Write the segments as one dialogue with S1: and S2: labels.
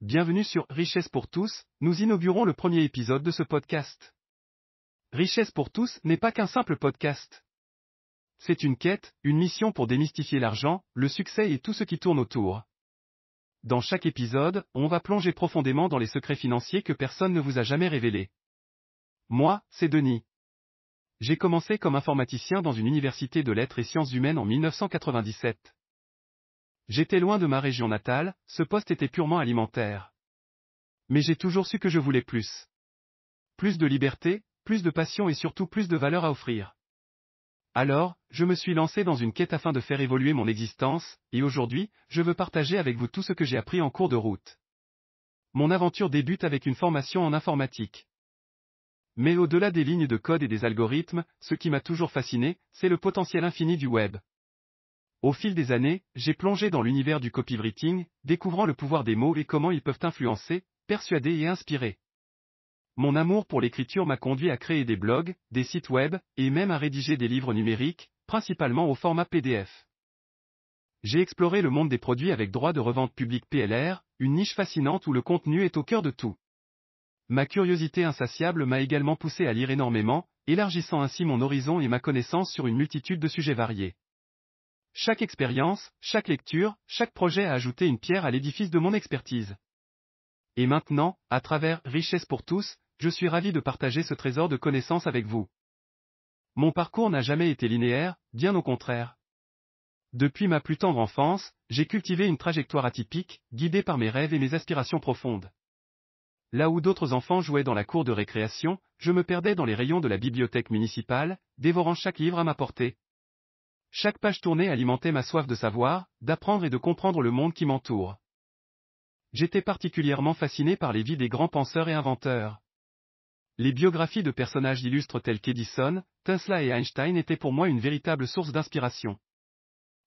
S1: bienvenue sur Richesse pour tous, nous inaugurons le premier épisode de ce podcast. Richesse pour tous n'est pas qu'un simple podcast. C'est une quête, une mission pour démystifier l'argent, le succès et tout ce qui tourne autour. Dans chaque épisode, on va plonger profondément dans les secrets financiers que personne ne vous a jamais révélés. Moi, c'est Denis. J'ai commencé comme informaticien dans une université de lettres et sciences humaines en 1997. J'étais loin de ma région natale, ce poste était purement alimentaire. Mais j'ai toujours su que je voulais plus. Plus de liberté, plus de passion et surtout plus de valeur à offrir. Alors, je me suis lancé dans une quête afin de faire évoluer mon existence, et aujourd'hui, je veux partager avec vous tout ce que j'ai appris en cours de route. Mon aventure débute avec une formation en informatique. Mais au-delà des lignes de code et des algorithmes, ce qui m'a toujours fasciné, c'est le potentiel infini du web. Au fil des années, j'ai plongé dans l'univers du copywriting, découvrant le pouvoir des mots et comment ils peuvent influencer, persuader et inspirer. Mon amour pour l'écriture m'a conduit à créer des blogs, des sites web, et même à rédiger des livres numériques, principalement au format PDF. J'ai exploré le monde des produits avec droit de revente publique PLR, une niche fascinante où le contenu est au cœur de tout. Ma curiosité insatiable m'a également poussé à lire énormément, élargissant ainsi mon horizon et ma connaissance sur une multitude de sujets variés. Chaque expérience, chaque lecture, chaque projet a ajouté une pierre à l'édifice de mon expertise. Et maintenant, à travers Richesse pour tous, je suis ravi de partager ce trésor de connaissances avec vous. Mon parcours n'a jamais été linéaire, bien au contraire. Depuis ma plus tendre enfance, j'ai cultivé une trajectoire atypique, guidée par mes rêves et mes aspirations profondes. Là où d'autres enfants jouaient dans la cour de récréation, je me perdais dans les rayons de la bibliothèque municipale, dévorant chaque livre à ma portée. Chaque page tournée alimentait ma soif de savoir, d'apprendre et de comprendre le monde qui m'entoure. J'étais particulièrement fasciné par les vies des grands penseurs et inventeurs. Les biographies de personnages illustres tels qu'Edison, Tesla et Einstein étaient pour moi une véritable source d'inspiration.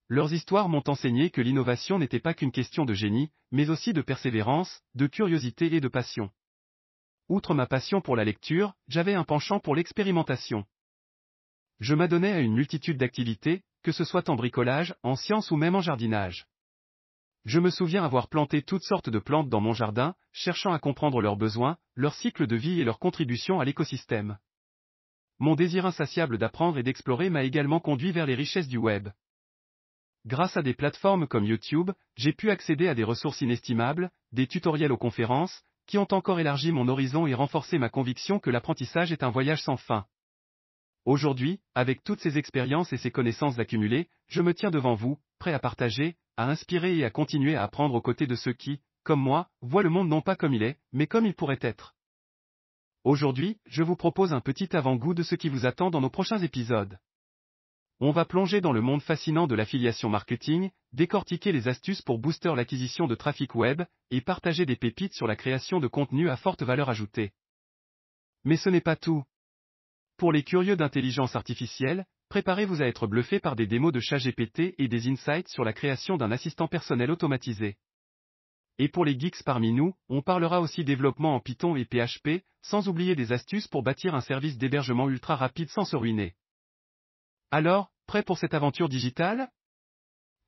S1: Leurs histoires m'ont enseigné que l'innovation n'était pas qu'une question de génie, mais aussi de persévérance, de curiosité et de passion. Outre ma passion pour la lecture, j'avais un penchant pour l'expérimentation. Je m'adonnais à une multitude d'activités, que ce soit en bricolage, en sciences ou même en jardinage. Je me souviens avoir planté toutes sortes de plantes dans mon jardin, cherchant à comprendre leurs besoins, leur cycle de vie et leur contribution à l'écosystème. Mon désir insatiable d'apprendre et d'explorer m'a également conduit vers les richesses du web. Grâce à des plateformes comme YouTube, j'ai pu accéder à des ressources inestimables, des tutoriels aux conférences, qui ont encore élargi mon horizon et renforcé ma conviction que l'apprentissage est un voyage sans fin. Aujourd'hui, avec toutes ces expériences et ces connaissances accumulées, je me tiens devant vous, prêt à partager, à inspirer et à continuer à apprendre aux côtés de ceux qui, comme moi, voient le monde non pas comme il est, mais comme il pourrait être. Aujourd'hui, je vous propose un petit avant-goût de ce qui vous attend dans nos prochains épisodes. On va plonger dans le monde fascinant de l'affiliation marketing, décortiquer les astuces pour booster l'acquisition de trafic web, et partager des pépites sur la création de contenu à forte valeur ajoutée. Mais ce n'est pas tout. Pour les curieux d'intelligence artificielle, préparez-vous à être bluffés par des démos de ChatGPT et des insights sur la création d'un assistant personnel automatisé. Et pour les geeks parmi nous, on parlera aussi développement en Python et PHP, sans oublier des astuces pour bâtir un service d'hébergement ultra rapide sans se ruiner. Alors, prêt pour cette aventure digitale?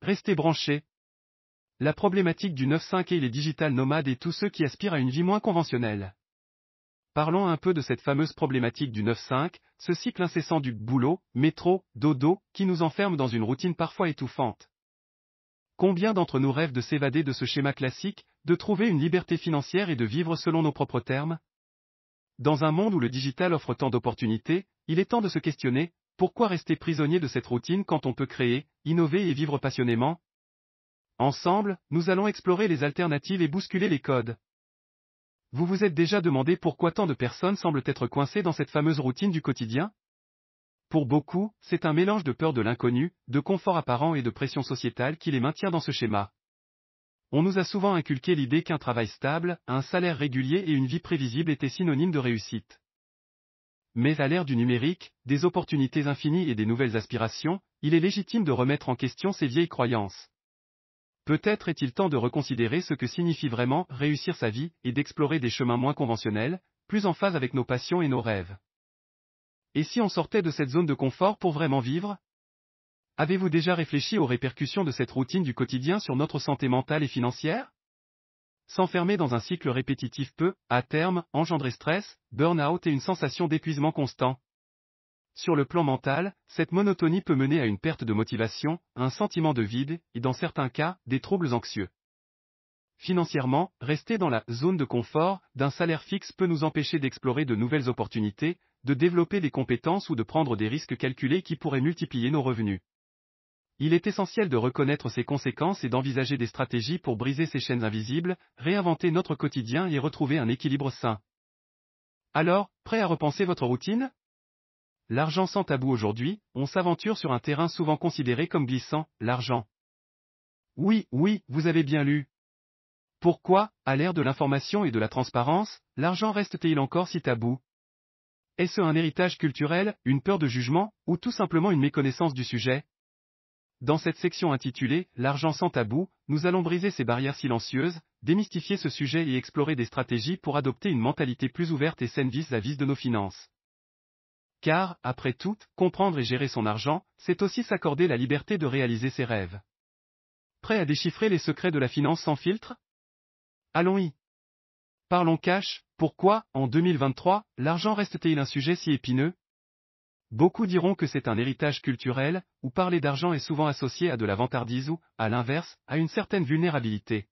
S1: Restez branchés. La problématique du 9/5 et les digital nomades et tous ceux qui aspirent à une vie moins conventionnelle. Parlons un peu de cette fameuse problématique du 9/5, ce cycle incessant du boulot, métro, dodo, qui nous enferme dans une routine parfois étouffante. Combien d'entre nous rêvent de s'évader de ce schéma classique, de trouver une liberté financière et de vivre selon nos propres termes? Dans un monde où le digital offre tant d'opportunités, il est temps de se questionner, pourquoi rester prisonnier de cette routine quand on peut créer, innover et vivre passionnément? Ensemble, nous allons explorer les alternatives et bousculer les codes. Vous vous êtes déjà demandé pourquoi tant de personnes semblent être coincées dans cette fameuse routine du quotidien? Pour beaucoup, c'est un mélange de peur de l'inconnu, de confort apparent et de pression sociétale qui les maintient dans ce schéma. On nous a souvent inculqué l'idée qu'un travail stable, un salaire régulier et une vie prévisible étaient synonymes de réussite. Mais à l'ère du numérique, des opportunités infinies et des nouvelles aspirations, il est légitime de remettre en question ces vieilles croyances. Peut-être est-il temps de reconsidérer ce que signifie vraiment réussir sa vie et d'explorer des chemins moins conventionnels, plus en phase avec nos passions et nos rêves. Et si on sortait de cette zone de confort pour vraiment vivre? Avez-vous déjà réfléchi aux répercussions de cette routine du quotidien sur notre santé mentale et financière? S'enfermer dans un cycle répétitif peut, à terme, engendrer stress, burn-out et une sensation d'épuisement constant. Sur le plan mental, cette monotonie peut mener à une perte de motivation, un sentiment de vide, et dans certains cas, des troubles anxieux. Financièrement, rester dans la zone de confort d'un salaire fixe peut nous empêcher d'explorer de nouvelles opportunités, de développer des compétences ou de prendre des risques calculés qui pourraient multiplier nos revenus. Il est essentiel de reconnaître ces conséquences et d'envisager des stratégies pour briser ces chaînes invisibles, réinventer notre quotidien et retrouver un équilibre sain. Alors, prêt à repenser votre routine? L'argent sans tabou aujourd'hui, on s'aventure sur un terrain souvent considéré comme glissant, l'argent. Oui, vous avez bien lu. Pourquoi, à l'ère de l'information et de la transparence, l'argent reste-t-il encore si tabou? Est-ce un héritage culturel, une peur de jugement, ou tout simplement une méconnaissance du sujet? Dans cette section intitulée « L'argent sans tabou », nous allons briser ces barrières silencieuses, démystifier ce sujet et explorer des stratégies pour adopter une mentalité plus ouverte et saine vis-à-vis de nos finances. Car, après tout, comprendre et gérer son argent, c'est aussi s'accorder la liberté de réaliser ses rêves. Prêt à déchiffrer les secrets de la finance sans filtre? Allons-y. Parlons cash, pourquoi, en 2023, l'argent reste-t-il un sujet si épineux? Beaucoup diront que c'est un héritage culturel, où parler d'argent est souvent associé à de la vantardise ou, à l'inverse, à une certaine vulnérabilité.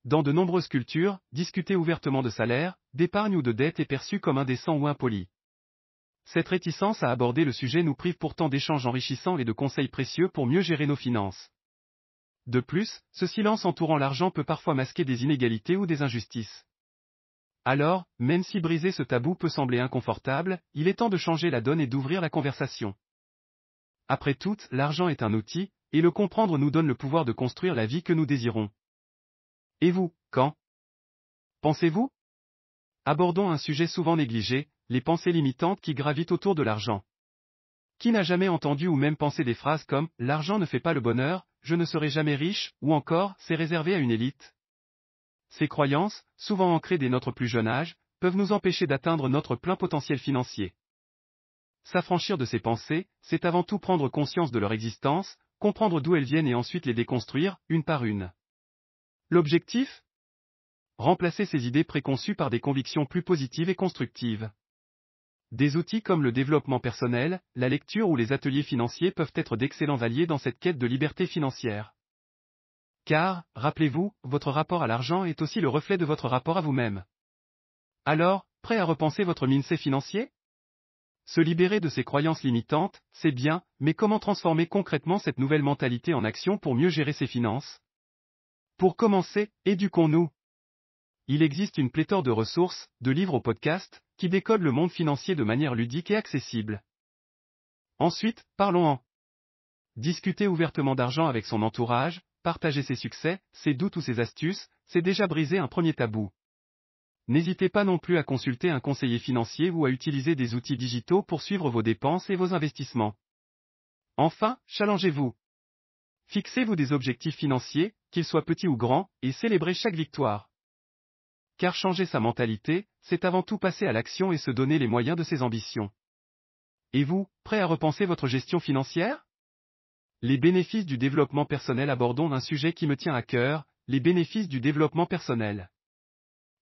S1: Dans de nombreuses cultures, discuter ouvertement de salaire, d'épargne ou de dette est perçu comme indécent ou impoli. Cette réticence à aborder le sujet nous prive pourtant d'échanges enrichissants et de conseils précieux pour mieux gérer nos finances. De plus, ce silence entourant l'argent peut parfois masquer des inégalités ou des injustices. Alors, même si briser ce tabou peut sembler inconfortable, il est temps de changer la donne et d'ouvrir la conversation. Après tout, l'argent est un outil, et le comprendre nous donne le pouvoir de construire la vie que nous désirons. Et vous, qu'en pensez-vous? Abordons un sujet souvent négligé, les pensées limitantes qui gravitent autour de l'argent. Qui n'a jamais entendu ou même pensé des phrases comme « l'argent ne fait pas le bonheur », « je ne serai jamais riche » ou encore « c'est réservé à une élite ». Ces croyances, souvent ancrées dès notre plus jeune âge, peuvent nous empêcher d'atteindre notre plein potentiel financier. S'affranchir de ces pensées, c'est avant tout prendre conscience de leur existence, comprendre d'où elles viennent et ensuite les déconstruire, une par une. L'objectif? Remplacer ces idées préconçues par des convictions plus positives et constructives. Des outils comme le développement personnel, la lecture ou les ateliers financiers peuvent être d'excellents alliés dans cette quête de liberté financière. Car, rappelez-vous, votre rapport à l'argent est aussi le reflet de votre rapport à vous-même. Alors, prêt à repenser votre mindset financier? Se libérer de ces croyances limitantes, c'est bien, mais comment transformer concrètement cette nouvelle mentalité en action pour mieux gérer ses finances? Pour commencer, éduquons-nous. Il existe une pléthore de ressources, de livres au podcast, qui décodent le monde financier de manière ludique et accessible. Ensuite, parlons-en. Discuter ouvertement d'argent avec son entourage, partager ses succès, ses doutes ou ses astuces, c'est déjà briser un premier tabou. N'hésitez pas non plus à consulter un conseiller financier ou à utiliser des outils digitaux pour suivre vos dépenses et vos investissements. Enfin, challengez-vous. Fixez-vous des objectifs financiers, qu'ils soient petits ou grands, et célébrez chaque victoire. Car changer sa mentalité, c'est avant tout passer à l'action et se donner les moyens de ses ambitions. Et vous, prêt à repenser votre gestion financière? Les bénéfices du développement personnel. Abordons un sujet qui me tient à cœur, les bénéfices du développement personnel.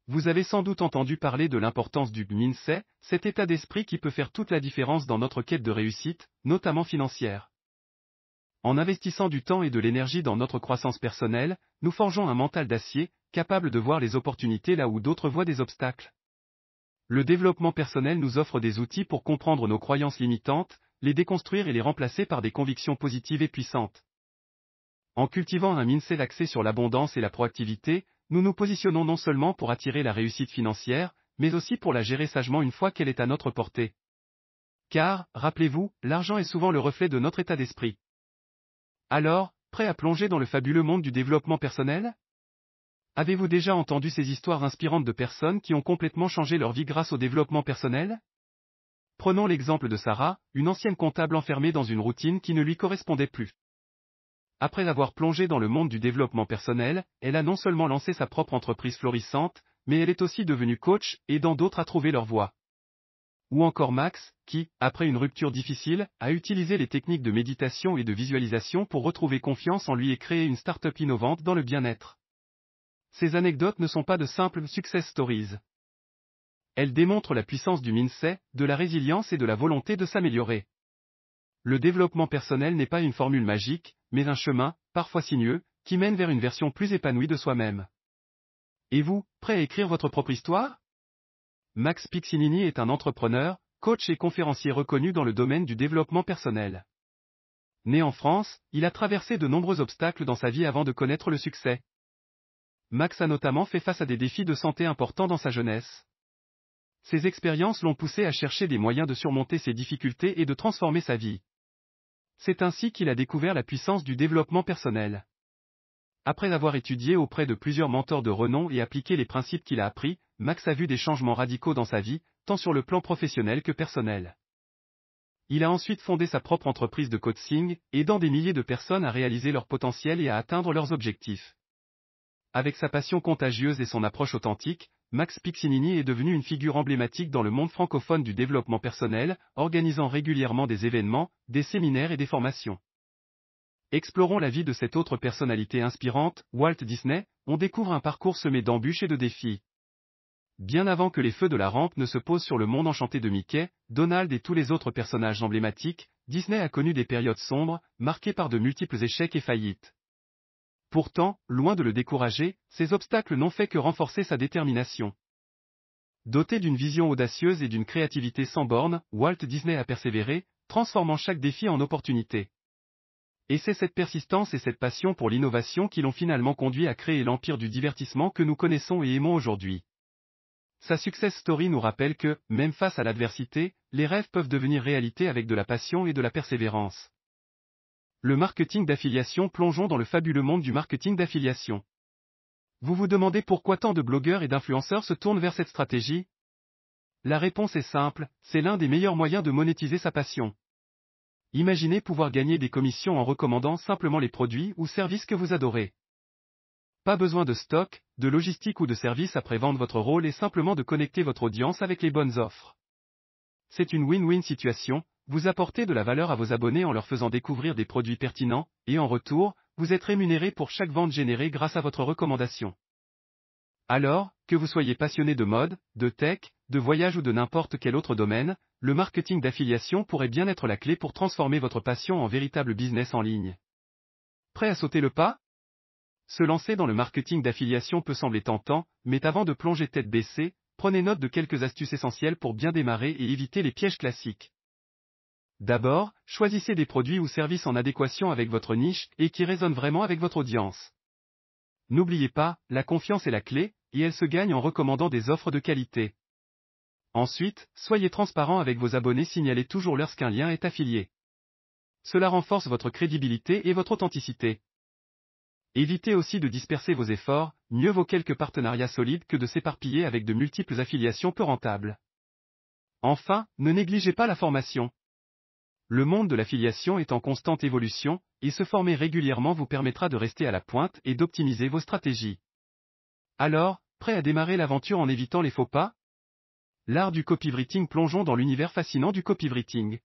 S1: Vous avez sans doute entendu parler de l'importance du mindset, cet état d'esprit qui peut faire toute la différence dans notre quête de réussite, notamment financière. En investissant du temps et de l'énergie dans notre croissance personnelle, nous forgeons un mental d'acier, capable de voir les opportunités là où d'autres voient des obstacles. Le développement personnel nous offre des outils pour comprendre nos croyances limitantes, les déconstruire et les remplacer par des convictions positives et puissantes. En cultivant un mindset axé sur l'abondance et la proactivité, nous nous positionnons non seulement pour attirer la réussite financière, mais aussi pour la gérer sagement une fois qu'elle est à notre portée. Car, rappelez-vous, l'argent est souvent le reflet de notre état d'esprit. Alors, prêt à plonger dans le fabuleux monde du développement personnel? Avez-vous déjà entendu ces histoires inspirantes de personnes qui ont complètement changé leur vie grâce au développement personnel? Prenons l'exemple de Sarah, une ancienne comptable enfermée dans une routine qui ne lui correspondait plus. Après avoir plongé dans le monde du développement personnel, elle a non seulement lancé sa propre entreprise florissante, mais elle est aussi devenue coach, aidant d'autres à trouver leur voie. Ou encore Max, qui, après une rupture difficile, a utilisé les techniques de méditation et de visualisation pour retrouver confiance en lui et créer une start-up innovante dans le bien-être. Ces anecdotes ne sont pas de simples success stories. Elles démontrent la puissance du mindset, de la résilience et de la volonté de s'améliorer. Le développement personnel n'est pas une formule magique, mais un chemin, parfois sinueux, qui mène vers une version plus épanouie de soi-même. Et vous, prêt à écrire votre propre histoire? Max Piccinini est un entrepreneur, coach et conférencier reconnu dans le domaine du développement personnel. Né en France, il a traversé de nombreux obstacles dans sa vie avant de connaître le succès. Max a notamment fait face à des défis de santé importants dans sa jeunesse. Ses expériences l'ont poussé à chercher des moyens de surmonter ces difficultés et de transformer sa vie. C'est ainsi qu'il a découvert la puissance du développement personnel. Après avoir étudié auprès de plusieurs mentors de renom et appliqué les principes qu'il a appris, Max a vu des changements radicaux dans sa vie, tant sur le plan professionnel que personnel. Il a ensuite fondé sa propre entreprise de coaching, aidant des milliers de personnes à réaliser leur potentiel et à atteindre leurs objectifs. Avec sa passion contagieuse et son approche authentique, Max Piccinini est devenu une figure emblématique dans le monde francophone du développement personnel, organisant régulièrement des événements, des séminaires et des formations. Explorons la vie de cette autre personnalité inspirante, Walt Disney. On découvre un parcours semé d'embûches et de défis. Bien avant que les feux de la rampe ne se posent sur le monde enchanté de Mickey, Donald et tous les autres personnages emblématiques, Disney a connu des périodes sombres, marquées par de multiples échecs et faillites. Pourtant, loin de le décourager, ces obstacles n'ont fait que renforcer sa détermination. Doté d'une vision audacieuse et d'une créativité sans bornes, Walt Disney a persévéré, transformant chaque défi en opportunité. Et c'est cette persistance et cette passion pour l'innovation qui l'ont finalement conduit à créer l'empire du divertissement que nous connaissons et aimons aujourd'hui. Sa success story nous rappelle que, même face à l'adversité, les rêves peuvent devenir réalité avec de la passion et de la persévérance. Le marketing d'affiliation. Plongeons dans le fabuleux monde du marketing d'affiliation. Vous vous demandez pourquoi tant de blogueurs et d'influenceurs se tournent vers cette stratégie? La réponse est simple, c'est l'un des meilleurs moyens de monétiser sa passion. Imaginez pouvoir gagner des commissions en recommandant simplement les produits ou services que vous adorez. Pas besoin de stock, de logistique ou de service après-vente. Votre rôle est simplement de connecter votre audience avec les bonnes offres. C'est une win-win situation, vous apportez de la valeur à vos abonnés en leur faisant découvrir des produits pertinents, et en retour, vous êtes rémunéré pour chaque vente générée grâce à votre recommandation. Alors, que vous soyez passionné de mode, de tech, de voyage ou de n'importe quel autre domaine, le marketing d'affiliation pourrait bien être la clé pour transformer votre passion en véritable business en ligne. Prêt à sauter le pas? Se lancer dans le marketing d'affiliation peut sembler tentant, mais avant de plonger tête baissée, prenez note de quelques astuces essentielles pour bien démarrer et éviter les pièges classiques. D'abord, choisissez des produits ou services en adéquation avec votre niche et qui résonnent vraiment avec votre audience. N'oubliez pas, la confiance est la clé, et elle se gagne en recommandant des offres de qualité. Ensuite, soyez transparent avec vos abonnés, signalez toujours lorsqu'un lien est affilié. Cela renforce votre crédibilité et votre authenticité. Évitez aussi de disperser vos efforts, mieux vaut quelques partenariats solides que de s'éparpiller avec de multiples affiliations peu rentables. Enfin, ne négligez pas la formation. Le monde de l'affiliation est en constante évolution, et se former régulièrement vous permettra de rester à la pointe et d'optimiser vos stratégies. Alors, prêt à démarrer l'aventure en évitant les faux pas? L'art du copywriting. Plongeons dans l'univers fascinant du copywriting.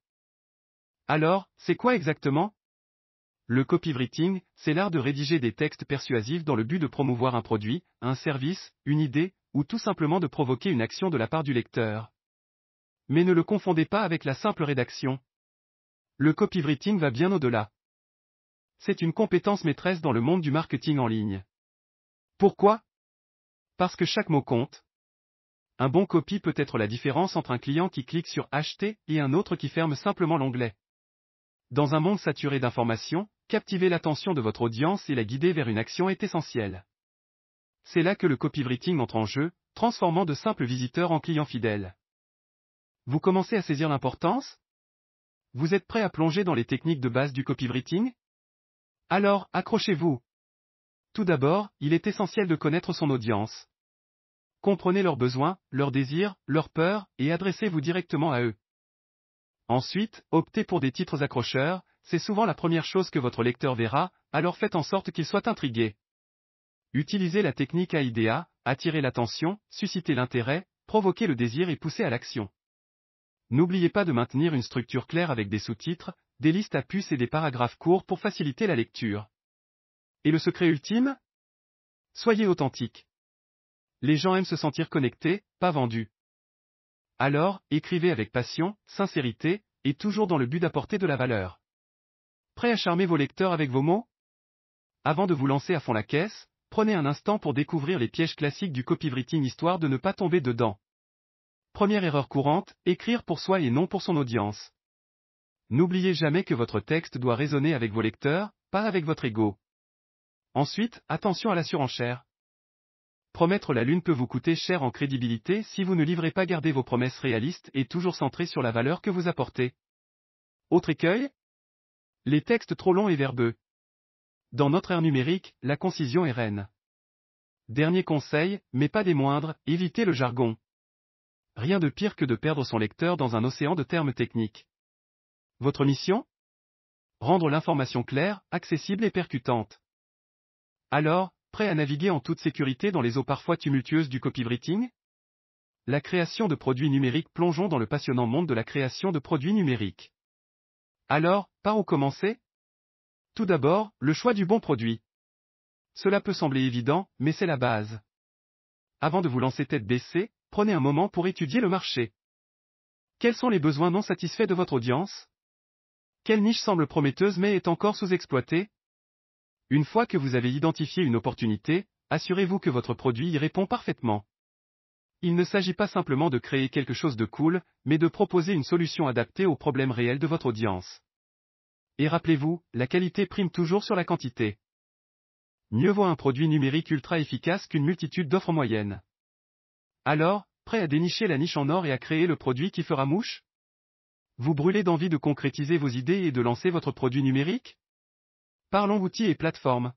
S1: Alors, c'est quoi exactement? Le copywriting, c'est l'art de rédiger des textes persuasifs dans le but de promouvoir un produit, un service, une idée, ou tout simplement de provoquer une action de la part du lecteur. Mais ne le confondez pas avec la simple rédaction. Le copywriting va bien au-delà. C'est une compétence maîtresse dans le monde du marketing en ligne. Pourquoi? Parce que chaque mot compte. Un bon copy peut être la différence entre un client qui clique sur acheter et un autre qui ferme simplement l'onglet. Dans un monde saturé d'informations, captiver l'attention de votre audience et la guider vers une action est essentiel. C'est là que le copywriting entre en jeu, transformant de simples visiteurs en clients fidèles. Vous commencez à saisir l'importance? Vous êtes prêt à plonger dans les techniques de base du copywriting? Alors, accrochez-vous. Tout d'abord, il est essentiel de connaître son audience. Comprenez leurs besoins, leurs désirs, leurs peurs, et adressez-vous directement à eux. Ensuite, optez pour des titres accrocheurs, c'est souvent la première chose que votre lecteur verra, alors faites en sorte qu'il soit intrigué. Utilisez la technique AIDA, attirer l'attention, susciter l'intérêt, provoquer le désir et pousser à l'action. N'oubliez pas de maintenir une structure claire avec des sous-titres, des listes à puces et des paragraphes courts pour faciliter la lecture. Et le secret ultime? Soyez authentique. Les gens aiment se sentir connectés, pas vendus. Alors, écrivez avec passion, sincérité, et toujours dans le but d'apporter de la valeur. Prêt à charmer vos lecteurs avec vos mots? Avant de vous lancer à fond la caisse, prenez un instant pour découvrir les pièges classiques du copywriting histoire de ne pas tomber dedans. Première erreur courante, écrire pour soi et non pour son audience. N'oubliez jamais que votre texte doit résonner avec vos lecteurs, pas avec votre ego. Ensuite, attention à la surenchère. Promettre la lune peut vous coûter cher en crédibilité si vous ne livrez pas. Gardez vos promesses réalistes et toujours centrées sur la valeur que vous apportez. Autre écueil? Les textes trop longs et verbeux. Dans notre ère numérique, la concision est reine. Dernier conseil, mais pas des moindres, évitez le jargon. Rien de pire que de perdre son lecteur dans un océan de termes techniques. Votre mission? Rendre l'information claire, accessible et percutante. Alors, prêt à naviguer en toute sécurité dans les eaux parfois tumultueuses du copywriting? La création de produits numériques. Plongeons dans le passionnant monde de la création de produits numériques. Alors, par où commencer? Tout d'abord, le choix du bon produit. Cela peut sembler évident, mais c'est la base. Avant de vous lancer tête baissée, prenez un moment pour étudier le marché. Quels sont les besoins non satisfaits de votre audience? Quelle niche semble prometteuse mais est encore sous-exploitée? Une fois que vous avez identifié une opportunité, assurez-vous que votre produit y répond parfaitement. Il ne s'agit pas simplement de créer quelque chose de cool, mais de proposer une solution adaptée aux problèmes réels de votre audience. Et rappelez-vous, la qualité prime toujours sur la quantité. Mieux vaut un produit numérique ultra efficace qu'une multitude d'offres moyennes. Alors, prêt à dénicher la niche en or et à créer le produit qui fera mouche? Vous brûlez d'envie de concrétiser vos idées et de lancer votre produit numérique? Parlons outils et plateformes.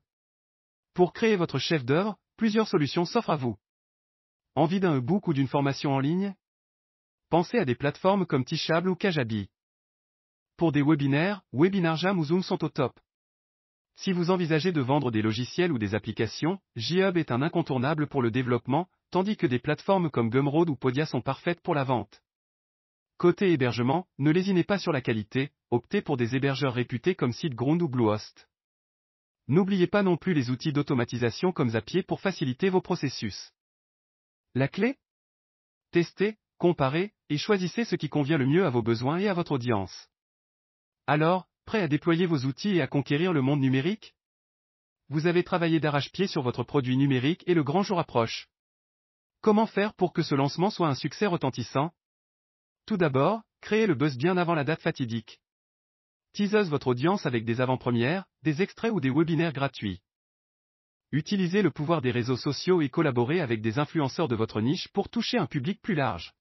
S1: Pour créer votre chef d'œuvre, plusieurs solutions s'offrent à vous. Envie d'un e-book ou d'une formation en ligne? Pensez à des plateformes comme Teachable ou Kajabi. Pour des webinaires, Webinarjam ou Zoom sont au top. Si vous envisagez de vendre des logiciels ou des applications, GitHub est un incontournable pour le développement, tandis que des plateformes comme Gumroad ou Podia sont parfaites pour la vente. Côté hébergement, ne lésinez pas sur la qualité, optez pour des hébergeurs réputés comme SiteGround ou Bluehost. N'oubliez pas non plus les outils d'automatisation comme Zapier pour faciliter vos processus. La clé? Testez, comparez, et choisissez ce qui convient le mieux à vos besoins et à votre audience. Alors, prêt à déployer vos outils et à conquérir le monde numérique? Vous avez travaillé d'arrache-pied sur votre produit numérique et le grand jour approche. Comment faire pour que ce lancement soit un succès retentissant? Tout d'abord, créez le buzz bien avant la date fatidique. Teaseuse votre audience avec des avant-premières, des extraits ou des webinaires gratuits. Utilisez le pouvoir des réseaux sociaux et collaborez avec des influenceurs de votre niche pour toucher un public plus large.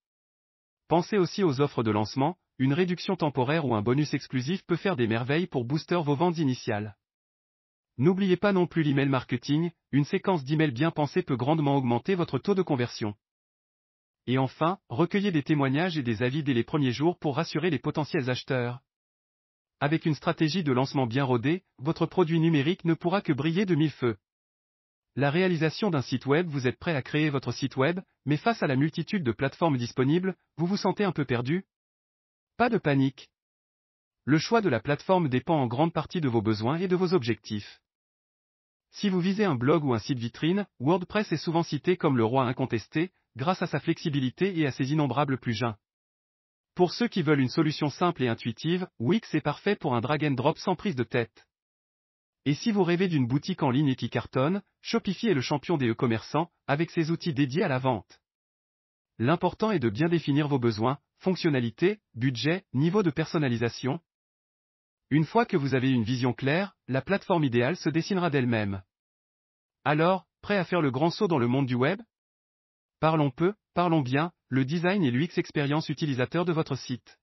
S1: Pensez aussi aux offres de lancement, une réduction temporaire ou un bonus exclusif peut faire des merveilles pour booster vos ventes initiales. N'oubliez pas non plus l'email marketing, une séquence d'emails bien pensée peut grandement augmenter votre taux de conversion. Et enfin, recueillez des témoignages et des avis dès les premiers jours pour rassurer les potentiels acheteurs. Avec une stratégie de lancement bien rodée, votre produit numérique ne pourra que briller de mille feux. La réalisation d'un site web. Vous êtes prêt à créer votre site web, mais face à la multitude de plateformes disponibles, vous vous sentez un peu perdu? Pas de panique. Le choix de la plateforme dépend en grande partie de vos besoins et de vos objectifs. Si vous visez un blog ou un site vitrine, WordPress est souvent cité comme le roi incontesté, grâce à sa flexibilité et à ses innombrables plugins. Pour ceux qui veulent une solution simple et intuitive, Wix est parfait pour un drag and drop sans prise de tête. Et si vous rêvez d'une boutique en ligne qui cartonne, Shopify est le champion des e-commerçants, avec ses outils dédiés à la vente. L'important est de bien définir vos besoins, fonctionnalités, budget, niveau de personnalisation. Une fois que vous avez une vision claire, la plateforme idéale se dessinera d'elle-même. Alors, prêt à faire le grand saut dans le monde du web? Parlons peu, parlons bien, le design et l'UX expérience utilisateur de votre site.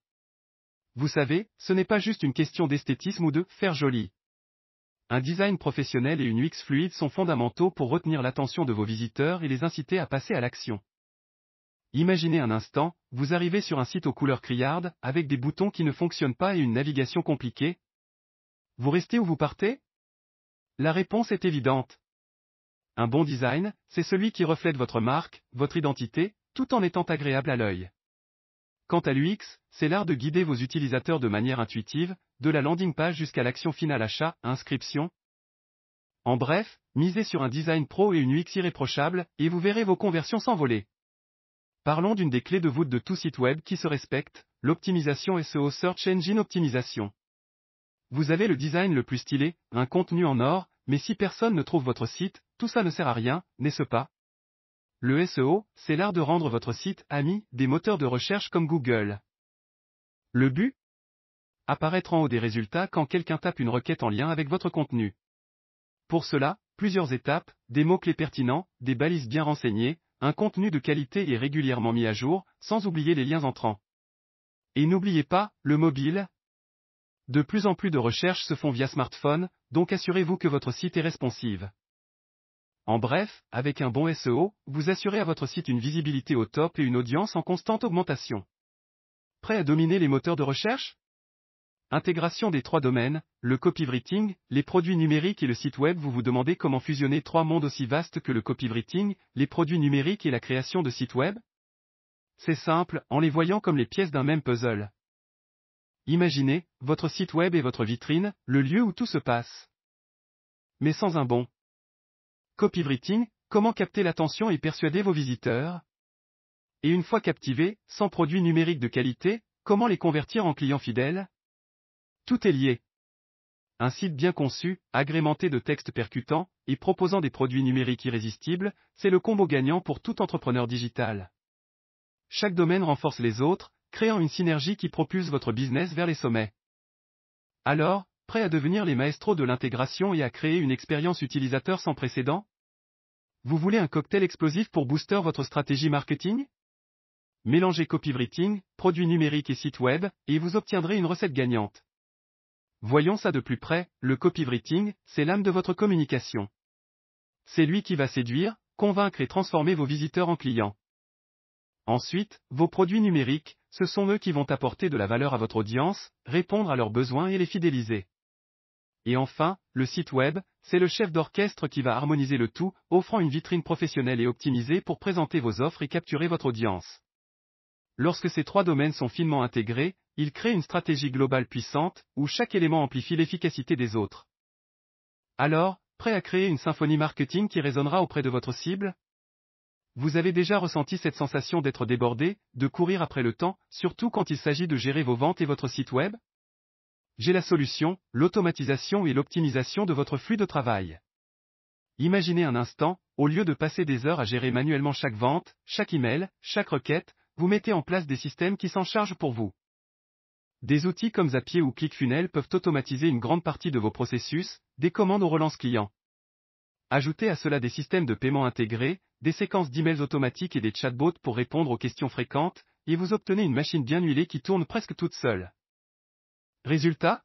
S1: Vous savez, ce n'est pas juste une question d'esthétisme ou de « faire joli ». Un design professionnel et une UX fluide sont fondamentaux pour retenir l'attention de vos visiteurs et les inciter à passer à l'action. Imaginez un instant, vous arrivez sur un site aux couleurs criardes, avec des boutons qui ne fonctionnent pas et une navigation compliquée. Vous restez ou vous partez? La réponse est évidente. Un bon design, c'est celui qui reflète votre marque, votre identité, tout en étant agréable à l'œil. Quant à l'UX, c'est l'art de guider vos utilisateurs de manière intuitive, de la landing page jusqu'à l'action finale achat, inscription. En bref, Misez sur un design pro et une UX irréprochable, et vous verrez vos conversions s'envoler. Parlons d'une des clés de voûte de tout site web qui se respecte, l'optimisation SEO Search Engine Optimisation. Vous avez le design le plus stylé, un contenu en or, mais si personne ne trouve votre site, tout ça ne sert à rien, n'est-ce pas? Le SEO, c'est l'art de rendre votre site ami des moteurs de recherche comme Google. Le but? Apparaître en haut des résultats quand quelqu'un tape une requête en lien avec votre contenu. Pour cela, plusieurs étapes, des mots-clés pertinents, des balises bien renseignées, un contenu de qualité et régulièrement mis à jour, sans oublier les liens entrants. Et n'oubliez pas, le mobile. De plus en plus de recherches se font via smartphone, donc assurez-vous que votre site est responsive. En bref, avec un bon SEO, vous assurez à votre site une visibilité au top et une audience en constante augmentation. Prêt à dominer les moteurs de recherche? Intégration des 3 domaines, le copywriting, les produits numériques et le site web. Vous vous demandez comment fusionner 3 mondes aussi vastes que le copywriting, les produits numériques et la création de sites web? C'est simple, en les voyant comme les pièces d'un même puzzle. Imaginez, votre site web est votre vitrine, le lieu où tout se passe. Mais sans un bon copywriting, comment capter l'attention et persuader vos visiteurs? Et une fois captivés, sans produits numériques de qualité, comment les convertir en clients fidèles? Tout est lié. Un site bien conçu, agrémenté de textes percutants, et proposant des produits numériques irrésistibles, c'est le combo gagnant pour tout entrepreneur digital. Chaque domaine renforce les autres, créant une synergie qui propulse votre business vers les sommets. Alors, prêt à devenir les maestros de l'intégration et à créer une expérience utilisateur sans précédent? Vous voulez un cocktail explosif pour booster votre stratégie marketing? Mélangez copywriting, produits numériques et site web, et vous obtiendrez une recette gagnante. Voyons ça de plus près, le copywriting, c'est l'âme de votre communication. C'est lui qui va séduire, convaincre et transformer vos visiteurs en clients. Ensuite, vos produits numériques, ce sont eux qui vont apporter de la valeur à votre audience, répondre à leurs besoins et les fidéliser. Et enfin, le site web, c'est le chef d'orchestre qui va harmoniser le tout, offrant une vitrine professionnelle et optimisée pour présenter vos offres et capturer votre audience. Lorsque ces 3 domaines sont finement intégrés, ils créent une stratégie globale puissante, où chaque élément amplifie l'efficacité des autres. Alors, prêt à créer une symphonie marketing qui résonnera auprès de votre cible? Vous avez déjà ressenti cette sensation d'être débordé, de courir après le temps, surtout quand il s'agit de gérer vos ventes et votre site web? J'ai la solution, l'automatisation et l'optimisation de votre flux de travail. Imaginez un instant, au lieu de passer des heures à gérer manuellement chaque vente, chaque email, chaque requête, vous mettez en place des systèmes qui s'en chargent pour vous. Des outils comme Zapier ou ClickFunnels peuvent automatiser une grande partie de vos processus, des commandes aux relances clients. Ajoutez à cela des systèmes de paiement intégrés, des séquences d'emails automatiques et des chatbots pour répondre aux questions fréquentes, et vous obtenez une machine bien huilée qui tourne presque toute seule. Résultat?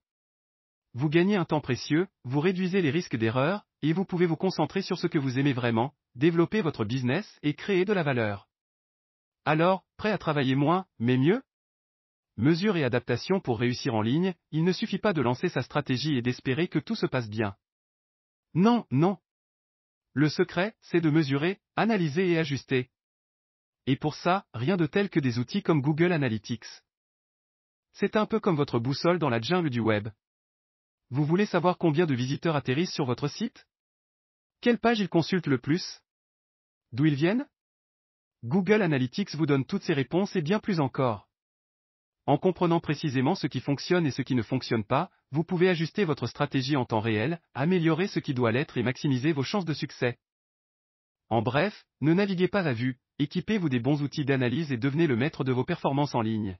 S1: Vous gagnez un temps précieux, vous réduisez les risques d'erreur, et vous pouvez vous concentrer sur ce que vous aimez vraiment, développer votre business et créer de la valeur. Alors, prêt à travailler moins, mais mieux? Mesure et adaptation pour réussir en ligne, il ne suffit pas de lancer sa stratégie et d'espérer que tout se passe bien. Non, non. Le secret, c'est de mesurer, analyser et ajuster. Et pour ça, rien de tel que des outils comme Google Analytics. C'est un peu comme votre boussole dans la jungle du web. Vous voulez savoir combien de visiteurs atterrissent sur votre site? Quelle page ils consultent le plus? D'où ils viennent? Google Analytics vous donne toutes ces réponses et bien plus encore. En comprenant précisément ce qui fonctionne et ce qui ne fonctionne pas, vous pouvez ajuster votre stratégie en temps réel, améliorer ce qui doit l'être et maximiser vos chances de succès. En bref, ne naviguez pas à vue, équipez-vous des bons outils d'analyse et devenez le maître de vos performances en ligne.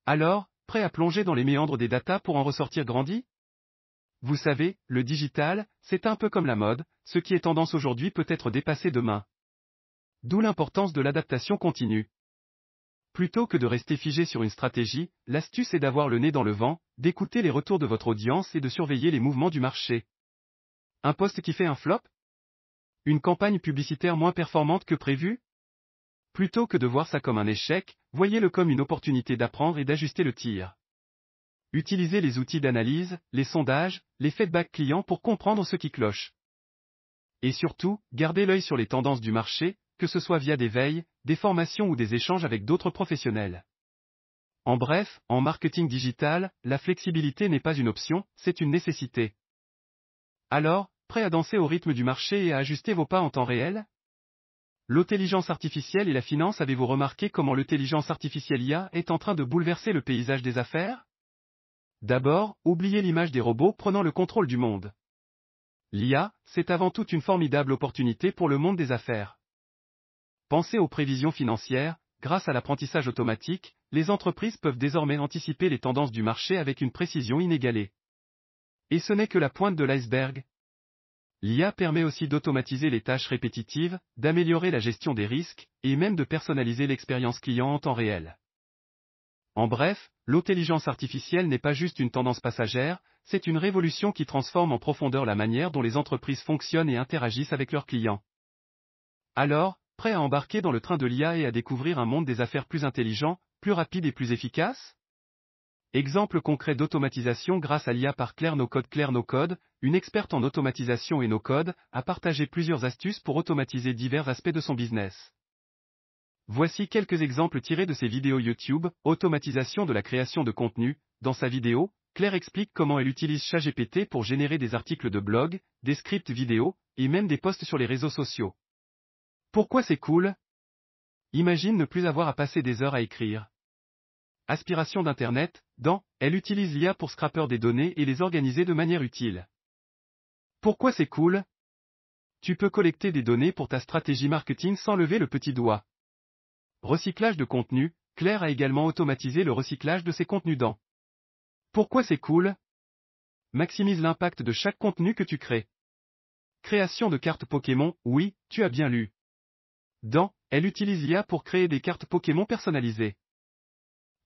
S1: Alors, prêt à plonger dans les méandres des datas pour en ressortir grandi? Vous savez, le digital, c'est un peu comme la mode, ce qui est tendance aujourd'hui peut être dépassé demain. D'où l'importance de l'adaptation continue. Plutôt que de rester figé sur une stratégie, l'astuce est d'avoir le nez dans le vent, d'écouter les retours de votre audience et de surveiller les mouvements du marché. Un post qui fait un flop? Une campagne publicitaire moins performante que prévu? Plutôt que de voir ça comme un échec, voyez-le comme une opportunité d'apprendre et d'ajuster le tir. Utilisez les outils d'analyse, les sondages, les feedbacks clients pour comprendre ce qui cloche. Et surtout, gardez l'œil sur les tendances du marché, que ce soit via des veilles, des formations ou des échanges avec d'autres professionnels. En bref, en marketing digital, la flexibilité n'est pas une option, c'est une nécessité. Alors, prêt à danser au rythme du marché et à ajuster vos pas en temps réel? L'intelligence artificielle et la finance, avez-vous remarqué comment l'intelligence artificielle IA est en train de bouleverser le paysage des affaires? D'abord, oubliez l'image des robots prenant le contrôle du monde. L'IA, c'est avant tout une formidable opportunité pour le monde des affaires. Pensez aux prévisions financières, grâce à l'apprentissage automatique, les entreprises peuvent désormais anticiper les tendances du marché avec une précision inégalée. Et ce n'est que la pointe de l'iceberg. L'IA permet aussi d'automatiser les tâches répétitives, d'améliorer la gestion des risques, et même de personnaliser l'expérience client en temps réel. En bref, l'intelligence artificielle n'est pas juste une tendance passagère, c'est une révolution qui transforme en profondeur la manière dont les entreprises fonctionnent et interagissent avec leurs clients. Alors, prêt à embarquer dans le train de l'IA et à découvrir un monde des affaires plus intelligent, plus rapide et plus efficace? Exemple concret d'automatisation grâce à l'IA par Claire NoCode. Claire NoCode, une experte en automatisation et no-code, a partagé plusieurs astuces pour automatiser divers aspects de son business. Voici quelques exemples tirés de ses vidéos YouTube, automatisation de la création de contenu. Dans sa vidéo, Claire explique comment elle utilise ChatGPT pour générer des articles de blog, des scripts vidéo, et même des posts sur les réseaux sociaux. Pourquoi c'est cool? Imagine ne plus avoir à passer des heures à écrire. Aspiration d'Internet, elle utilise l'IA pour scraper des données et les organiser de manière utile. Pourquoi c'est cool? Tu peux collecter des données pour ta stratégie marketing sans lever le petit doigt. Recyclage de contenu, Claire a également automatisé le recyclage de ses contenus Pourquoi c'est cool? Maximise l'impact de chaque contenu que tu crées. Création de cartes Pokémon, oui, tu as bien lu. Elle utilise l'IA pour créer des cartes Pokémon personnalisées.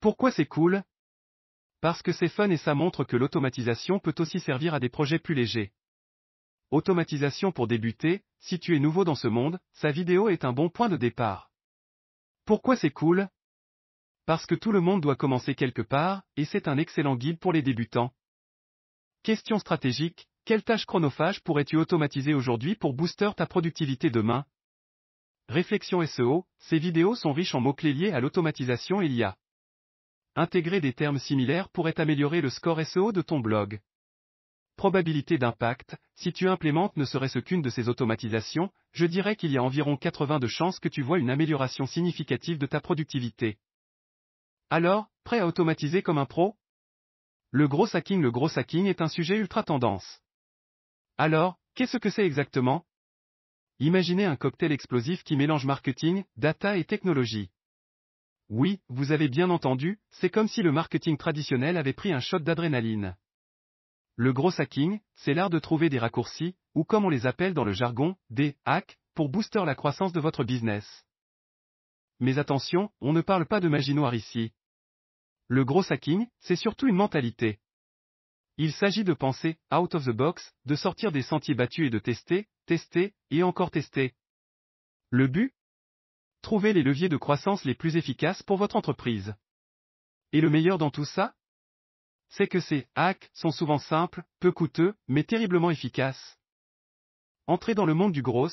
S1: Pourquoi c'est cool? Parce que c'est fun et ça montre que l'automatisation peut aussi servir à des projets plus légers. Automatisation pour débuter, si tu es nouveau dans ce monde, sa vidéo est un bon point de départ. Pourquoi c'est cool? Parce que tout le monde doit commencer quelque part, et c'est un excellent guide pour les débutants. Question stratégique, quelle tâche chronophage pourrais-tu automatiser aujourd'hui pour booster ta productivité demain? Réflexion SEO, ces vidéos sont riches en mots-clés liés à l'automatisation et l'IA. Intégrer des termes similaires pourrait améliorer le score SEO de ton blog. Probabilité d'impact, si tu implémentes ne serait-ce qu'une de ces automatisations, je dirais qu'il y a environ 80 de chances que tu vois une amélioration significative de ta productivité. Alors, prêt à automatiser comme un pro? Le gros hacking est un sujet ultra tendance. Alors, qu'est-ce que c'est exactement? Imaginez un cocktail explosif qui mélange marketing, data et technologie. Oui, vous avez bien entendu, c'est comme si le marketing traditionnel avait pris un shot d'adrénaline. Le gros hacking, c'est l'art de trouver des raccourcis, ou comme on les appelle dans le jargon, des hacks, pour booster la croissance de votre business. Mais attention, on ne parle pas de magie noire ici. Le gros hacking, c'est surtout une mentalité. Il s'agit de penser out of the box, de sortir des sentiers battus et de tester, et encore tester. Le but? Trouver les leviers de croissance les plus efficaces pour votre entreprise. Et le meilleur dans tout ça? C'est que ces hacks sont souvent simples, peu coûteux, mais terriblement efficaces. Entrer dans le monde du gros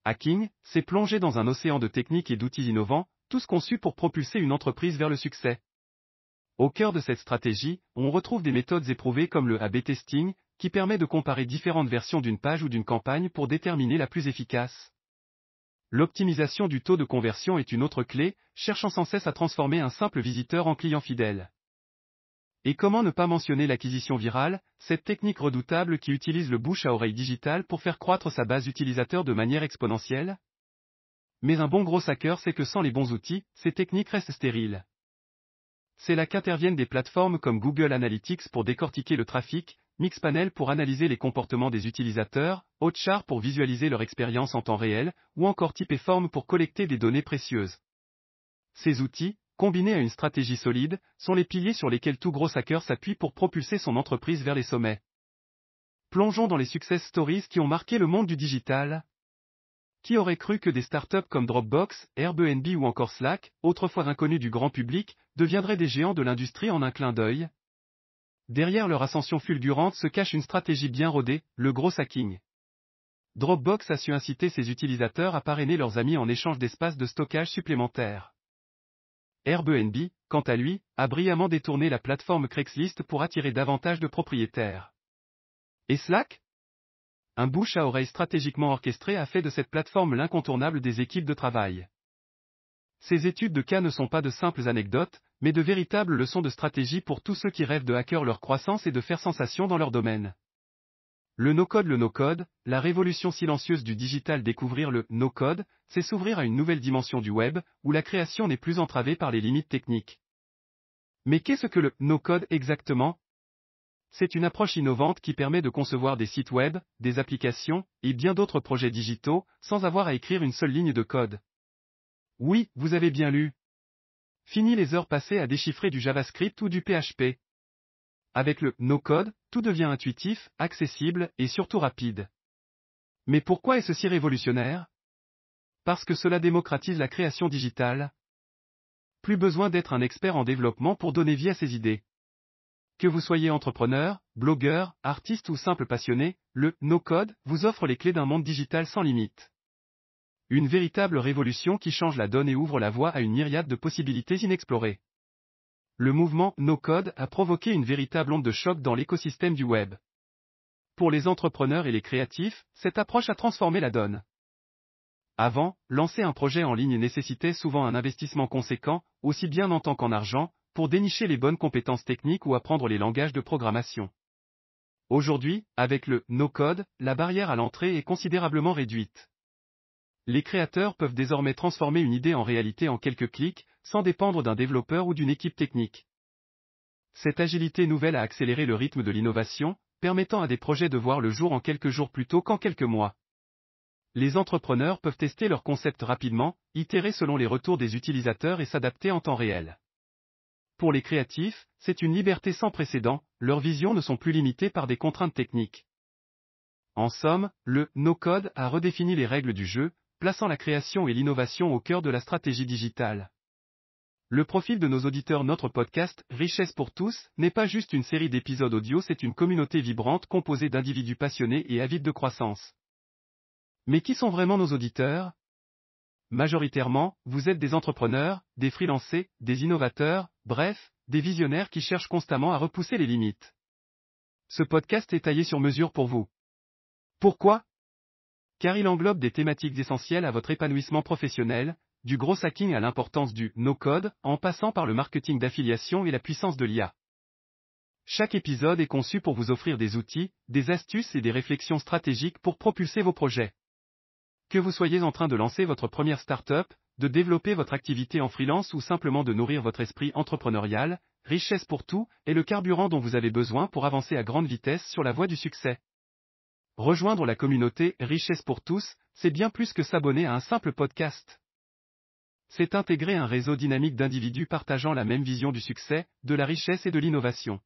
S1: hacking, c'est plonger dans un océan de techniques et d'outils innovants, tous conçus pour propulser une entreprise vers le succès. Au cœur de cette stratégie, on retrouve des méthodes éprouvées comme le A/B testing, qui permet de comparer différentes versions d'une page ou d'une campagne pour déterminer la plus efficace. L'optimisation du taux de conversion est une autre clé, cherchant sans cesse à transformer un simple visiteur en client fidèle. Et comment ne pas mentionner l'acquisition virale, cette technique redoutable qui utilise le bouche à oreille digital pour faire croître sa base utilisateur de manière exponentielle? Mais un bon gros hacker sait que sans les bons outils, ces techniques restent stériles. C'est là qu'interviennent des plateformes comme Google Analytics pour décortiquer le trafic, Mixpanel pour analyser les comportements des utilisateurs, Hotjar pour visualiser leur expérience en temps réel, ou encore Typeform pour collecter des données précieuses. Ces outils, combinés à une stratégie solide, sont les piliers sur lesquels tout gros hacker s'appuie pour propulser son entreprise vers les sommets. Plongeons dans les success stories qui ont marqué le monde du digital. Qui aurait cru que des startups comme Dropbox, Airbnb ou encore Slack, autrefois inconnus du grand public, deviendraient des géants de l'industrie en un clin d'œil? Derrière leur ascension fulgurante se cache une stratégie bien rodée, le gros hacking. Dropbox a su inciter ses utilisateurs à parrainer leurs amis en échange d'espaces de stockage supplémentaires. Airbnb, quant à lui, a brillamment détourné la plateforme Craigslist pour attirer davantage de propriétaires. Et Slack? Un bouche à oreille stratégiquement orchestré a fait de cette plateforme l'incontournable des équipes de travail. Ces études de cas ne sont pas de simples anecdotes, mais de véritables leçons de stratégie pour tous ceux qui rêvent de hacker leur croissance et de faire sensation dans leur domaine. Le no-code, la révolution silencieuse du digital. Découvrir le no-code, c'est s'ouvrir à une nouvelle dimension du web, où la création n'est plus entravée par les limites techniques. Mais qu'est-ce que le no-code exactement? C'est une approche innovante qui permet de concevoir des sites web, des applications, et bien d'autres projets digitaux, sans avoir à écrire une seule ligne de code. Oui, vous avez bien lu. Fini les heures passées à déchiffrer du JavaScript ou du PHP. Avec le no-code, tout devient intuitif, accessible, et surtout rapide. Mais pourquoi est-ce si révolutionnaire? Parce que cela démocratise la création digitale. Plus besoin d'être un expert en développement pour donner vie à ses idées. Que vous soyez entrepreneur, blogueur, artiste ou simple passionné, le no-code vous offre les clés d'un monde digital sans limite. Une véritable révolution qui change la donne et ouvre la voie à une myriade de possibilités inexplorées. Le mouvement no-code a provoqué une véritable onde de choc dans l'écosystème du web. Pour les entrepreneurs et les créatifs, cette approche a transformé la donne. Avant, lancer un projet en ligne nécessitait souvent un investissement conséquent, aussi bien en temps qu'en argent, pour dénicher les bonnes compétences techniques ou apprendre les langages de programmation. Aujourd'hui, avec le no-code, la barrière à l'entrée est considérablement réduite. Les créateurs peuvent désormais transformer une idée en réalité en quelques clics, sans dépendre d'un développeur ou d'une équipe technique. Cette agilité nouvelle a accéléré le rythme de l'innovation, permettant à des projets de voir le jour en quelques jours plutôt qu'en quelques mois. Les entrepreneurs peuvent tester leurs concepts rapidement, itérer selon les retours des utilisateurs et s'adapter en temps réel. Pour les créatifs, c'est une liberté sans précédent, leurs visions ne sont plus limitées par des contraintes techniques. En somme, le no-code a redéfini les règles du jeu, plaçant la création et l'innovation au cœur de la stratégie digitale. Le profil de nos auditeurs. Notre podcast, Richesse pour tous, n'est pas juste une série d'épisodes audio, c'est une communauté vibrante composée d'individus passionnés et avides de croissance. Mais qui sont vraiment nos auditeurs? Majoritairement, vous êtes des entrepreneurs, des freelancers, des innovateurs, bref, des visionnaires qui cherchent constamment à repousser les limites. Ce podcast est taillé sur mesure pour vous. Pourquoi? Car il englobe des thématiques essentielles à votre épanouissement professionnel, du gros hacking à l'importance du no-code, en passant par le marketing d'affiliation et la puissance de l'IA. Chaque épisode est conçu pour vous offrir des outils, des astuces et des réflexions stratégiques pour propulser vos projets. Que vous soyez en train de lancer votre première start-up, de développer votre activité en freelance ou simplement de nourrir votre esprit entrepreneurial, Richesse pour tout est le carburant dont vous avez besoin pour avancer à grande vitesse sur la voie du succès. Rejoindre la communauté Richesse pour tous, c'est bien plus que s'abonner à un simple podcast. C'est intégrer un réseau dynamique d'individus partageant la même vision du succès, de la richesse et de l'innovation.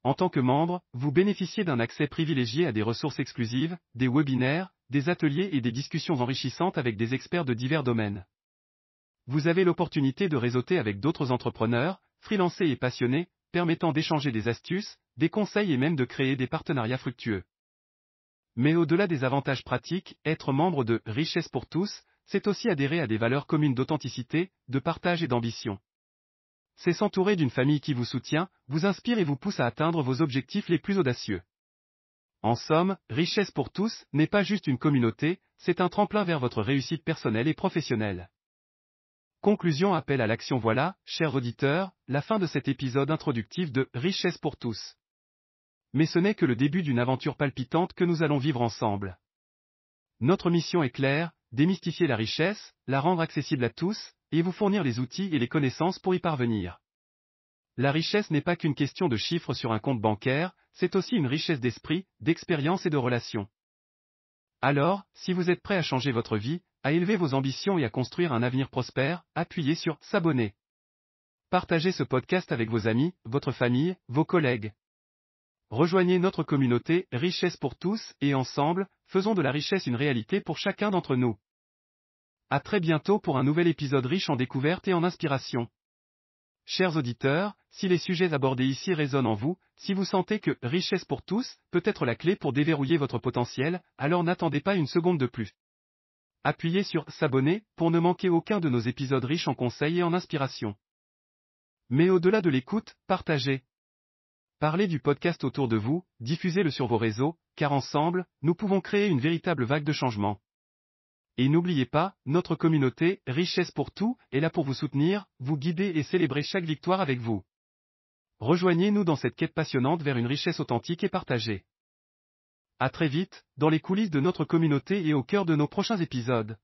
S1: En tant que membre, vous bénéficiez d'un accès privilégié à des ressources exclusives, des webinaires, des ateliers et des discussions enrichissantes avec des experts de divers domaines. Vous avez l'opportunité de réseauter avec d'autres entrepreneurs, freelancers et passionnés, permettant d'échanger des astuces, des conseils et même de créer des partenariats fructueux. Mais au-delà des avantages pratiques, être membre de Richesse pour tous, c'est aussi adhérer à des valeurs communes d'authenticité, de partage et d'ambition. C'est s'entourer d'une famille qui vous soutient, vous inspire et vous pousse à atteindre vos objectifs les plus audacieux. En somme, Richesse pour tous n'est pas juste une communauté, c'est un tremplin vers votre réussite personnelle et professionnelle. Conclusion. Appel à l'action. Voilà, chers auditeurs, la fin de cet épisode introductif de Richesse pour tous. Mais ce n'est que le début d'une aventure palpitante que nous allons vivre ensemble. Notre mission est claire, démystifier la richesse, la rendre accessible à tous, et vous fournir les outils et les connaissances pour y parvenir. La richesse n'est pas qu'une question de chiffres sur un compte bancaire, c'est aussi une richesse d'esprit, d'expérience et de relations. Alors, si vous êtes prêt à changer votre vie, à élever vos ambitions et à construire un avenir prospère, appuyez sur s'abonner. Partagez ce podcast avec vos amis, votre famille, vos collègues. Rejoignez notre communauté Richesse pour tous et ensemble, faisons de la richesse une réalité pour chacun d'entre nous. À très bientôt pour un nouvel épisode riche en découvertes et en inspiration. Chers auditeurs, si les sujets abordés ici résonnent en vous, si vous sentez que Richesse pour tous peut être la clé pour déverrouiller votre potentiel, alors n'attendez pas une seconde de plus. Appuyez sur s'abonner pour ne manquer aucun de nos épisodes riches en conseils et en inspiration. Mais au-delà de l'écoute, partagez. Parlez du podcast autour de vous, diffusez-le sur vos réseaux, car ensemble, nous pouvons créer une véritable vague de changement. Et n'oubliez pas, notre communauté, Richesse pour tout, est là pour vous soutenir, vous guider et célébrer chaque victoire avec vous. Rejoignez-nous dans cette quête passionnante vers une richesse authentique et partagée. À très vite, dans les coulisses de notre communauté et au cœur de nos prochains épisodes.